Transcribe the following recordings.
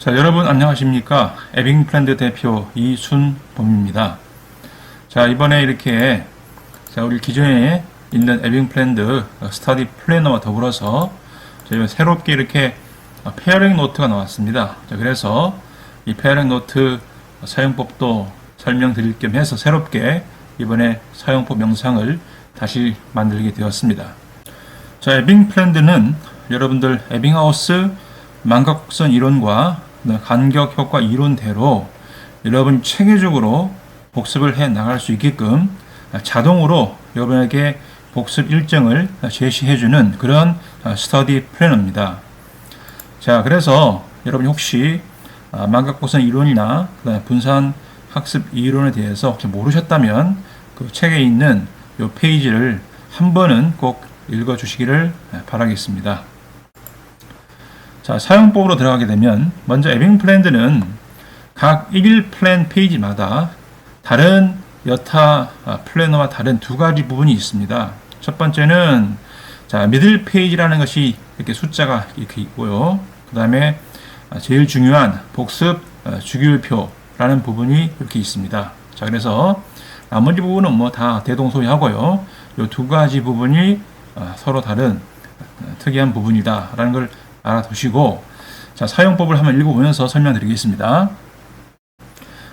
자, 여러분 안녕하십니까? 에빙플랜드 대표 이순범입니다. 자, 이번에 이렇게 우리 기존에 있는 에빙플랜드 스터디 플래너와 더불어서 저희가 새롭게 이렇게 페어링 노트가 나왔습니다. 자, 그래서 이 페어링 노트 사용법도 설명드릴 겸 해서 새롭게 이번에 사용법 영상을 다시 만들게 되었습니다. 자, 에빙플랜드는 여러분들 에빙하우스 망각곡선 이론과 간격 효과 이론대로 여러분 체계적으로 복습을 해 나갈 수 있게끔 자동으로 여러분에게 복습 일정을 제시해주는 그런 스터디 플래너입니다. 자, 그래서 여러분이 혹시 망각곡선 이론이나 분산 학습 이론에 대해서 혹시 모르셨다면 그 책에 있는 이 페이지를 한 번은 꼭 읽어주시기를 바라겠습니다. 자, 사용법으로 들어가게 되면 먼저 에빙플랜드는 각 1일 플랜 페이지마다 다른 여타 플래너와 다른 두 가지 부분이 있습니다. 첫 번째는 자, 미들 페이지라는 것이 이렇게 숫자가 이렇게 있고요. 그 다음에 제일 중요한 복습 주기율표라는 부분이 이렇게 있습니다. 자, 그래서 나머지 부분은 뭐 다 대동소이하고요. 이 두 가지 부분이 서로 다른 특이한 부분이다라는 걸 알아두시고, 자, 사용법을 한번 읽어보면서 설명드리겠습니다.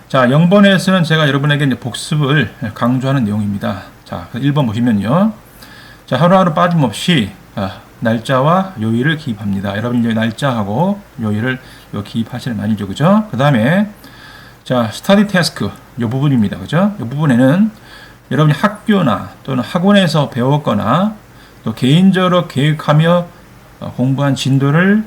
자, 0번에서는 제가 여러분에게 이제 복습을 강조하는 내용입니다. 자, 1번 보시면요. 자, 하루하루 빠짐없이 날짜와 요일을 기입합니다. 여러분 이제 날짜하고 요일을 기입하시는 말이죠. 그죠? 그 다음에 자, 스터디 태스크 이 부분입니다. 그죠? 이 부분에는 여러분이 학교나 또는 학원에서 배웠거나 또 개인적으로 계획하며 공부한 진도를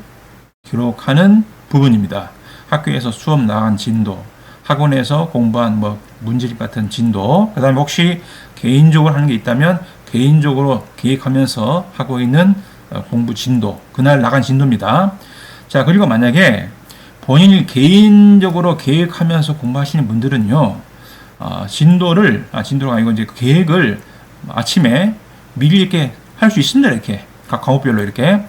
기록하는 부분입니다. 학교에서 수업 나간 진도, 학원에서 공부한 문제집 같은 진도, 그 다음에 혹시 개인적으로 하는 게 있다면 개인적으로 계획하면서 하고 있는 공부 진도, 그날 나간 진도입니다. 자, 그리고 만약에 본인이 개인적으로 계획하면서 공부하시는 분들은요, 진도가 아니고 이제 계획을 아침에 미리 이렇게 할 수 있습니다. 이렇게 각 과목별로 이렇게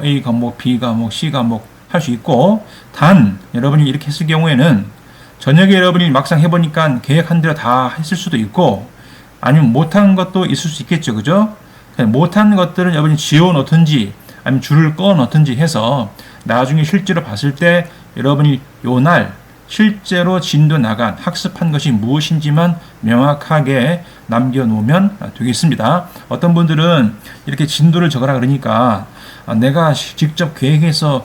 A 과목, B 과목, C 과목 할 수 있고, 단 여러분이 이렇게 했을 경우에는 저녁에 여러분이 막상 해보니까 계획한 대로 다 했을 수도 있고, 아니면 못한 것도 있을 수 있겠죠. 그죠? 못한 것들은 여러분이 지워 놓든지 아니면 줄을 꺼 놓든지 해서 나중에 실제로 봤을 때 여러분이 요날 실제로 진도 나간 학습한 것이 무엇인지만 명확하게 남겨놓으면 되겠습니다. 어떤 분들은 이렇게 진도를 적으라 그러니까 내가 직접 계획해서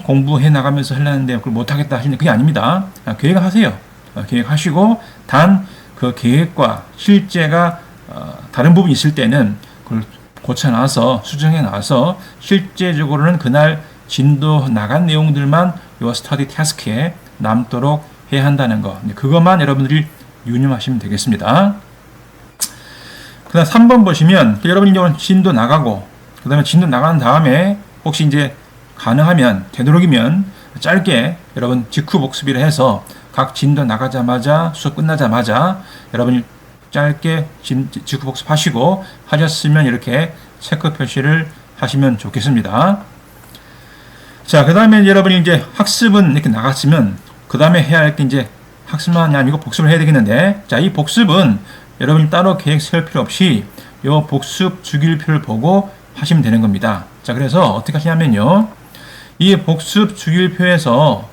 공부해 나가면서 하려는데 그걸 못하겠다 하시는 그게 아닙니다. 계획하세요. 계획하시고 단 그 계획과 실제가 다른 부분이 있을 때는 그걸 고쳐놔서 수정해 놔서 실제적으로는 그날 진도 나간 내용들만 요 스터디 태스크에 남도록 해야 한다는 거, 그것만 여러분들이 유념하시면 되겠습니다. 그 다음 3번 보시면 여러분이 진도 나가고 그 다음에 진도 나간 다음에 혹시 이제 가능하면 되도록이면 짧게 여러분 직후 복습이라 해서 각 진도 나가자마자 수업 끝나자마자 여러분이 짧게 직후 복습하시고 하셨으면 이렇게 체크 표시를 하시면 좋겠습니다. 자, 그 다음에 여러분이 이제 학습은 이렇게 나갔으면 그 다음에 해야 할 게 이제 학습만이 아니고 복습을 해야 되겠는데, 자, 이 복습은 여러분이 따로 계획 세울 필요 없이 이 복습 주기율표를 보고 하시면 되는 겁니다. 자, 그래서 어떻게 하시냐면요, 이 복습 주기율표에서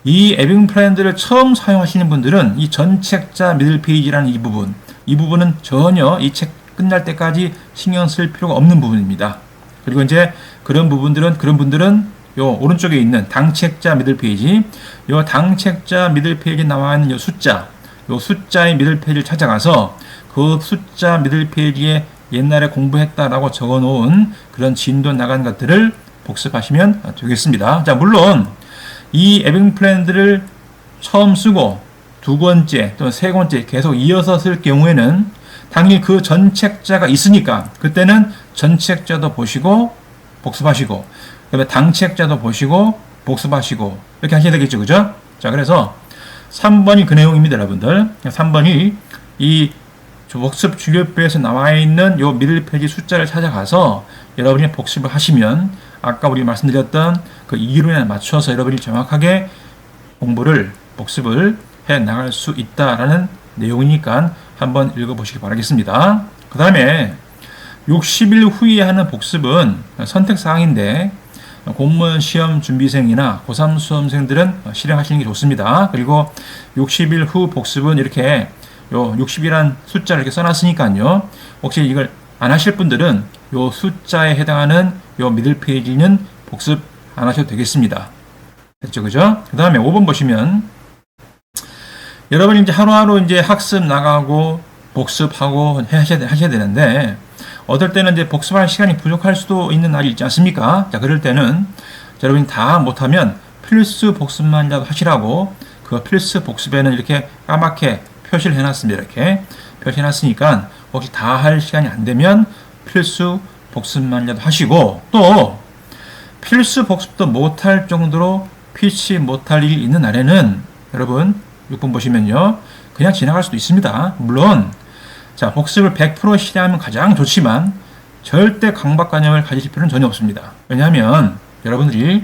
이 에빙플랜드를 처음 사용하시는 분들은 이 전책자 미들 페이지라는 이 부분은 전혀 이 책 끝날 때까지 신경 쓸 필요가 없는 부분입니다. 그리고 이제 그런 분들은 요 오른쪽에 있는 당책자 미들 페이지, 요 당책자 미들 페이지에 나와 있는 요 숫자의 미들 페이지를 찾아가서 그 숫자 미들 페이지에 옛날에 공부했다라고 적어 놓은 그런 진도 나간 것들을 복습하시면 되겠습니다. 자, 물론 이 에빙플랜드를 처음 쓰고 두 번째 또는 세 번째 계속 이어서 쓸 경우에는 당연히 그 전책자가 있으니까 그때는 전책자도 보시고 복습하시고, 그다음에 당책자도 보시고 복습하시고 이렇게 하셔야 되겠죠. 그죠? 자, 그래서 3번이 그 내용입니다, 여러분들. 3번이 이 복습 주기율표에서 나와 있는 요 미들 페이지 숫자를 찾아가서 여러분이 복습을 하시면 아까 우리 말씀드렸던 그 이론에 맞춰서 여러분이 정확하게 공부를, 복습을 해 나갈 수 있다라는 내용이니까 한번 읽어보시기 바라겠습니다. 그 다음에 60일 후에 하는 복습은 선택사항인데 공무원 시험 준비생이나 고3 수험생들은 실행하시는 게 좋습니다. 그리고 60일 후 복습은 이렇게 요 60이란 숫자를 이렇게 써놨으니까요. 혹시 이걸 안 하실 분들은 요 숫자에 해당하는 요 미들 페이지는 복습 안 하셔도 되겠습니다. 됐죠, 그죠? 그 다음에 5번 보시면 여러분이 이제 하루하루 이제 학습 나가고 복습하고 하셔야 되는데 어떨 때는 이제 복습할 시간이 부족할 수도 있는 날이 있지 않습니까? 자, 그럴 때는 여러분이 다 못하면 필수 복습만이라도 하시라고 그 필수 복습에는 이렇게 까맣게 표시를 해놨습니다. 이렇게 표시해놨으니까 혹시 다 할 시간이 안 되면 필수 복습만이라도 하시고 또 필수 복습도 못할 정도로 피치 못할 일이 있는 날에는 여러분 6번 보시면요. 그냥 지나갈 수도 있습니다. 물론 자, 복습을 100% 실행하면 가장 좋지만 절대 강박관념을 가지실 필요는 전혀 없습니다. 왜냐하면 여러분들이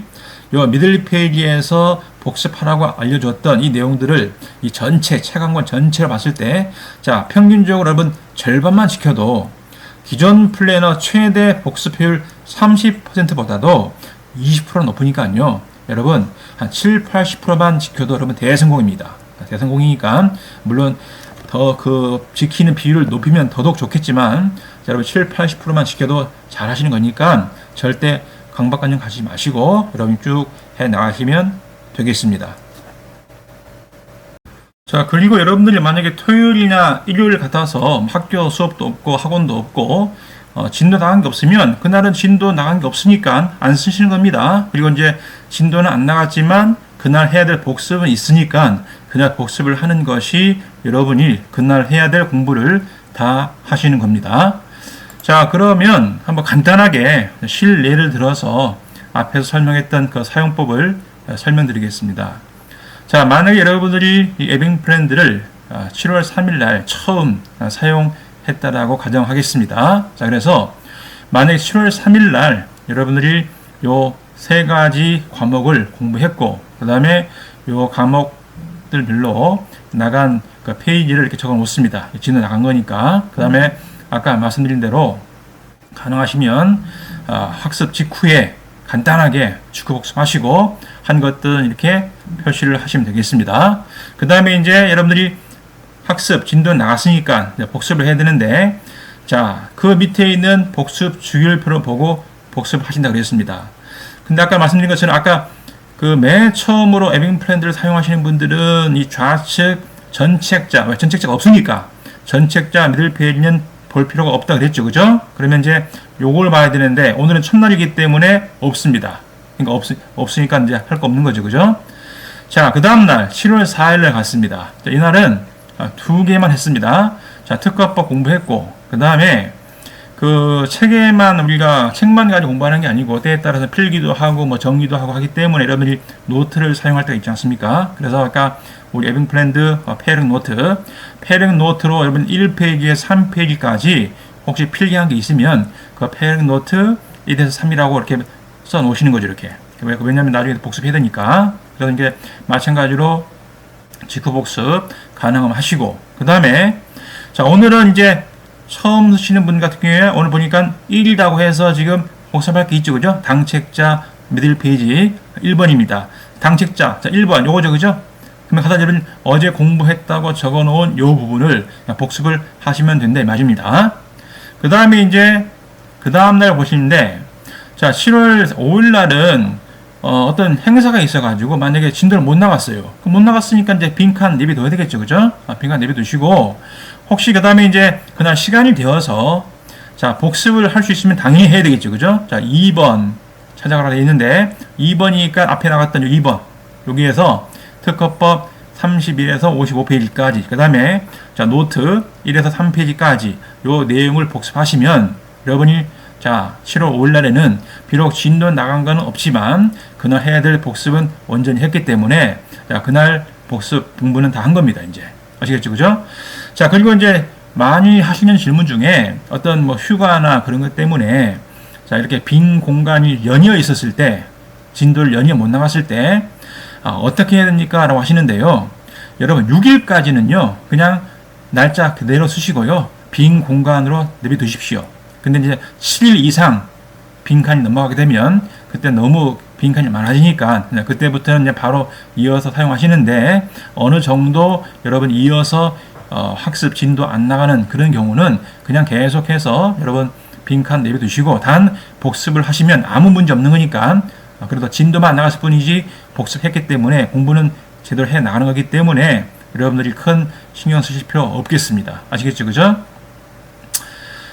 이 미들 페이지에서 복습하라고 알려줬던 이 내용들을 이 전체 책 한 권 전체를 봤을 때 자, 평균적으로 여러분 절반만 지켜도 기존 플래너 최대 복습효율 30%보다도 20% 높으니까요. 여러분 한 7, 80%만 지켜도 여러분 대성공입니다. 대성공이니까 물론 더 그 지키는 비율을 높이면 더더욱 좋겠지만 자, 여러분 7, 80%만 지켜도 잘 하시는 거니까 절대 강박관념 가지지 마시고 여러분 쭉 해 나가시면 되겠습니다. 자, 그리고 여러분들이 만약에 토요일이나 일요일 같아서 학교 수업도 없고 학원도 없고 진도 나간 게 없으면 그날은 진도 나간 게 없으니까 안 쓰시는 겁니다. 그리고 이제 진도는 안 나갔지만 그날 해야 될 복습은 있으니까 그날 복습을 하는 것이 여러분이 그날 해야 될 공부를 다 하시는 겁니다. 자, 그러면 한번 간단하게 실례를 들어서 앞에서 설명했던 그 사용법을 설명드리겠습니다. 자, 만약에 여러분들이 이 에빙 프렌드를 7월 3일 날 처음 사용했다라고 가정하겠습니다. 자, 그래서 만약에 7월 3일 날 여러분들이 요 세 가지 과목을 공부했고 그 다음에 요 과목들별로 나간 그 페이지를 이렇게 적어 놓습니다. 진도 나간 거니까. 그 다음에 아까 말씀드린 대로 가능하시면 학습 직후에 간단하게 축구 복습하시고 한 것들은 이렇게 표시를 하시면 되겠습니다. 그 다음에 이제 여러분들이 학습 진도 나갔으니까 복습을 해야 되는데 자, 그 밑에 있는 복습 주율표를 보고 복습하신다 그랬습니다. 근데 아까 말씀드린 것처럼 아까 그 맨 처음으로 에빙 프렌드를 사용하시는 분들은 이 좌측 전책자, 전책자가 없으니까 전책자 미들 페이지는 볼 필요가 없다 그랬죠. 그죠? 그러면 이제 요걸 봐야 되는데 오늘은 첫날이기 때문에 없습니다. 그러니까 없으니까 이제 할 거 없는 거죠. 그죠? 자, 그 다음날 7월 4일날 갔습니다. 자, 이날은 2개만 했습니다. 자, 특화법 공부했고 그 다음에 그 책만 가지고 공부하는 게 아니고 때에 따라서 필기도 하고 뭐 정리도 하고 하기 때문에 여러분들이 노트를 사용할 때가 있지 않습니까? 그래서 아까 우리 에빙 프렌드 페어링 노트로 여러분 1페이지에 3페이지까지 혹시 필기한 게 있으면 그 페어링 노트 1에서 3이라고 이렇게 써 놓으시는 거죠. 이렇게. 왜냐면 나중에 복습해야 되니까. 그래서 이제 마찬가지로 직후 복습 가능하면 하시고 그 다음에 자, 오늘은 이제 처음 쓰시는 분 같은 경우에 오늘 보니까 1이라고 해서 지금 복습할 게 있죠. 그죠? 당책자 미들 페이지 1번입니다. 당책자. 자, 1번. 요거죠. 그죠? 그러면 가다 여러분 어제 공부했다고 적어 놓은 요 부분을 복습을 하시면 된다 이 말입니다. 그 다음에 이제 그 다음날 보시는데 자, 7월 5일 날은 어떤 행사가 있어가지고 만약에 진도를 못 나갔어요. 그럼 못 나갔으니까 이제 빈칸 내비둬야 되겠죠. 그죠? 빈칸 내비두시고 혹시 그 다음에 이제 그날 시간이 되어서 자, 복습을 할 수 있으면 당연히 해야 되겠죠. 그죠? 자, 2번 찾아가라 되어 있는데 2번이니까 앞에 나갔던 2번 여기에서 특허법 31에서 55페이지까지 그 다음에 자, 노트 1에서 3페이지까지 요 내용을 복습하시면 여러분이 자, 7월 5일 날에는 비록 진도 나간 건 없지만 그날 해야 될 복습은 온전히 했기 때문에 자, 그날 복습 공부는 다 한 겁니다. 이제 아시겠죠? 그죠? 자, 그리고 이제 많이 하시는 질문 중에 어떤 뭐 휴가나 그런 것 때문에 자, 이렇게 빈 공간이 연이어 있었을 때 진도를 연이어 못 나갔을 때 어떻게 해야 됩니까? 라고 하시는데요. 여러분 6일까지는요. 그냥 날짜 그대로 쓰시고요. 빈 공간으로 내비두십시오. 근데 이제 7일 이상 빈칸이 넘어가게 되면 그때 너무 빈칸이 많아지니까 그때부터는 이제 바로 이어서 사용하시는데 어느 정도 여러분 이어서 학습 진도 안 나가는 그런 경우는 그냥 계속해서 여러분 빈칸 내비두시고 단 복습을 하시면 아무 문제 없는 거니까 그래도 진도만 안 나갔을 뿐이지 복습했기 때문에 공부는 제대로 해 나가는 거기 때문에 여러분들이 큰 신경 쓰실 필요 없겠습니다. 아시겠죠? 그죠?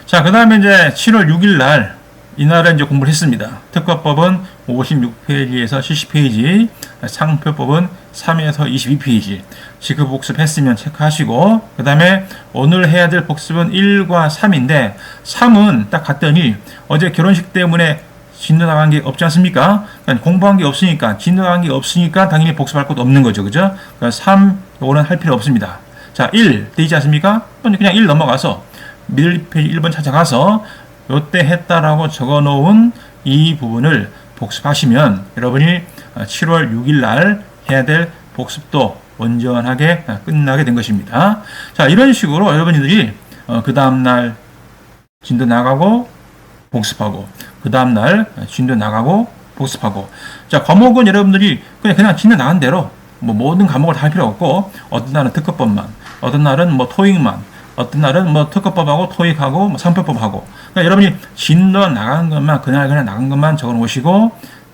자, 그 다음에 이제 7월 6일 날 이날은 이제 공부를 했습니다. 특허법은 56페이지에서 70페이지, 상표법은 3에서 22페이지. 지금 복습했으면 체크하시고, 그 다음에 오늘 해야 될 복습은 1과 3인데, 3은 딱 갔더니 어제 결혼식 때문에 진도 나간 게 없지 않습니까? 그러니까 공부한 게 없으니까, 진도 나간 게 없으니까 당연히 복습할 것도 없는 거죠. 그죠? 그러니까 3, 요거는 할 필요 없습니다. 자, 1, 되지 않습니까? 그냥 1 넘어가서, 미들 페이지 1번 찾아가서, 요때 했다라고 적어 놓은 이 부분을 복습하시면 여러분이 7월 6일 날 해야 될 복습도 온전하게 끝나게 된 것입니다. 자, 이런 식으로 여러분들이 그 다음날 진도 나가고 복습하고 그 다음날 진도 나가고 복습하고 자, 과목은 여러분들이 그냥 진도 나간 대로 뭐 모든 과목을 다 할 필요 없고 어떤 날은 특허법만 어떤 날은 뭐 토익만 어떤 날은 뭐 특허법하고 토익하고 뭐 상표법하고 그러니까 여러분이 진도 나간 것만 그날 나간 것만 적어 놓으시고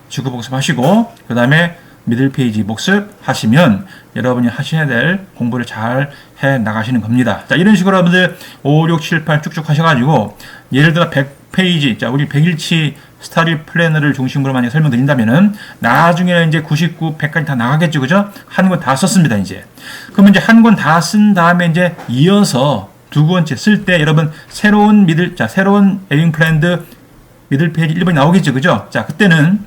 주구 복습하시고 그 다음에 미들 페이지 복습하시면 여러분이 하셔야 될 공부를 잘 해 나가시는 겁니다. 자, 이런 식으로 여러분들 5, 6, 7, 8 쭉쭉 하셔가지고 예를 들어 100페이지 자 우리 100일치 스터디 플래너를 중심으로 많이 설명드린다면은 나중에는 이제 99, 100까지 다 나가겠죠, 그죠? 한 권 다 썼습니다, 이제. 그러면 이제 한 권 다 쓴 다음에 이제 이어서 두 번째 쓸 때 여러분 새로운 에빙 플랜드 미들 페이지 1번이 나오겠죠, 그죠? 자, 그때는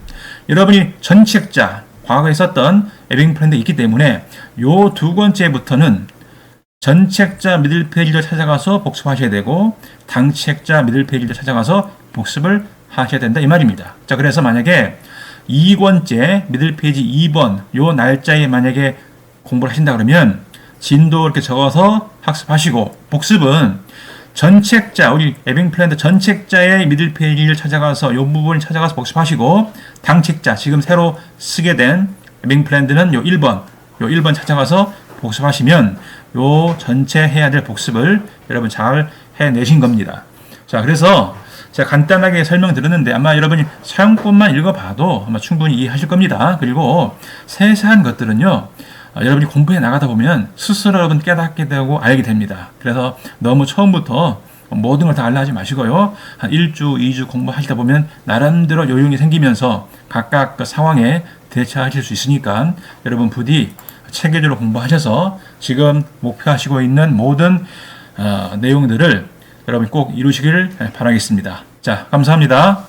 여러분이 전책자 과거에 썼던 에빙 플랜드 있기 때문에 요 두 번째부터는 전책자 미들 페이지를 찾아가서 복습하셔야 되고 당책자 미들 페이지를 찾아가서 복습을 하셔야 된다 이 말입니다. 자, 그래서 만약에 2권째 미들 페이지 2번 요 날짜에 만약에 공부를 하신다 그러면 진도 이렇게 적어서 학습하시고 복습은 전책자 우리 에빙 플랜드 전책자의 미들 페이지를 찾아가서 요 부분을 찾아가서 복습하시고 당책자 지금 새로 쓰게 된 에빙 플랜드는 요 1번 찾아가서 복습하시면 요 전체 해야 될 복습을 여러분 잘 해내신 겁니다. 자, 그래서 제가 간단하게 설명드렸는데 아마 여러분이 사용법만 읽어봐도 아마 충분히 이해하실 겁니다. 그리고 세세한 것들은요. 여러분이 공부해 나가다 보면 스스로 여러분 깨닫게 되고 알게 됩니다. 그래서 너무 처음부터 모든 걸 다 알라 하지 마시고요. 한 1주, 2주 공부하시다 보면 나름대로 요령이 생기면서 각각 그 상황에 대처하실 수 있으니까 여러분 부디 체계적으로 공부하셔서 지금 목표하시고 있는 모든 내용들을 여러분이 꼭 이루시길 바라겠습니다. 자, 감사합니다.